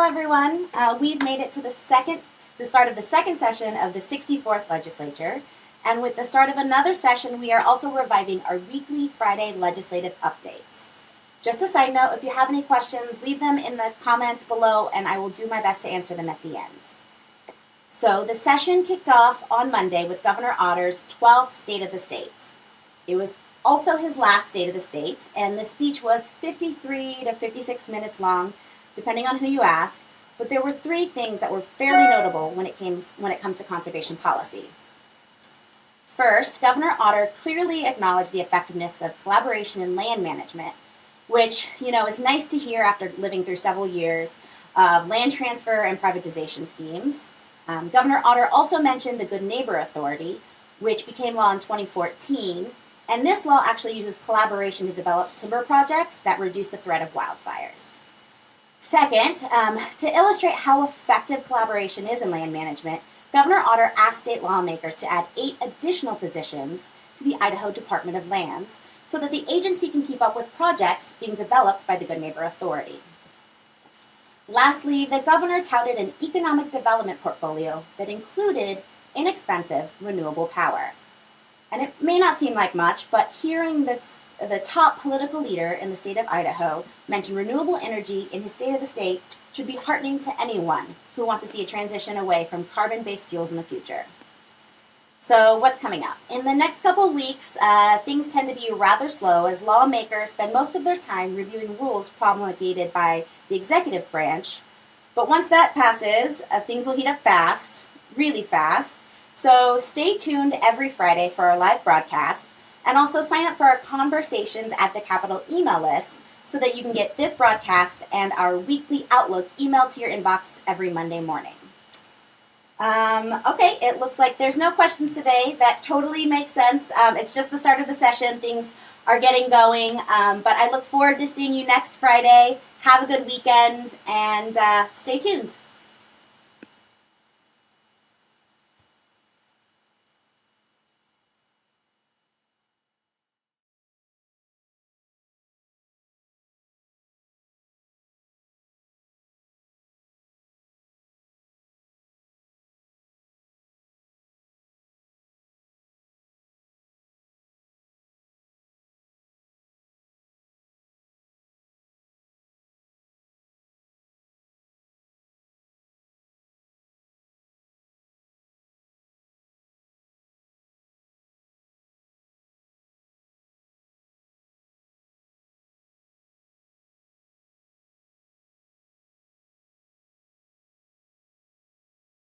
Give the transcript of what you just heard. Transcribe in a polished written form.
everyone. We've made it to the start of the second session of the 64th legislature. And with the start of another session, we are also reviving our weekly Friday legislative updates. Just a side note, if you have any questions, leave them in the comments below and I will do my best to answer them at the end. So the session kicked off on Monday with Governor Otter's 12th State of the State. It was also his last State of the State, and the speech was 53 to 56 minutes long, depending on who you ask, but there were three things that were fairly notable when it comes to conservation policy. First, Governor Otter clearly acknowledged the effectiveness of collaboration in land management, which, is nice to hear after living through several years of land transfer and privatization schemes. Governor Otter also mentioned the Good Neighbor Authority, which became law in 2014, and this law actually uses collaboration to develop timber projects that reduce the threat of wildfires. Second, to illustrate how effective collaboration is in land management, Governor Otter asked state lawmakers to add 8 additional positions to the Idaho Department of Lands so that the agency can keep up with projects being developed by the Good Neighbor Authority. Lastly, the governor touted an economic development portfolio that included inexpensive renewable power. And it may not seem like much, but hearing the top political leader in the state of Idaho mention renewable energy in his State of the State should be heartening to anyone who wants to see a transition away from carbon-based fuels in the future. So what's coming up? In the next couple of weeks, things tend to be rather slow as lawmakers spend most of their time reviewing rules promulgated by the executive branch. But once that passes, things will heat up fast, really fast. So stay tuned every Friday for our live broadcast, and also sign up for our conversations at the Capitol email list so that you can get this broadcast and our weekly Outlook emailed to your inbox every Monday morning. Okay, it looks like there's no questions today. That totally makes sense. It's just the start of the session. Things are getting going, but I look forward to seeing you next Friday. Have a good weekend, and stay tuned.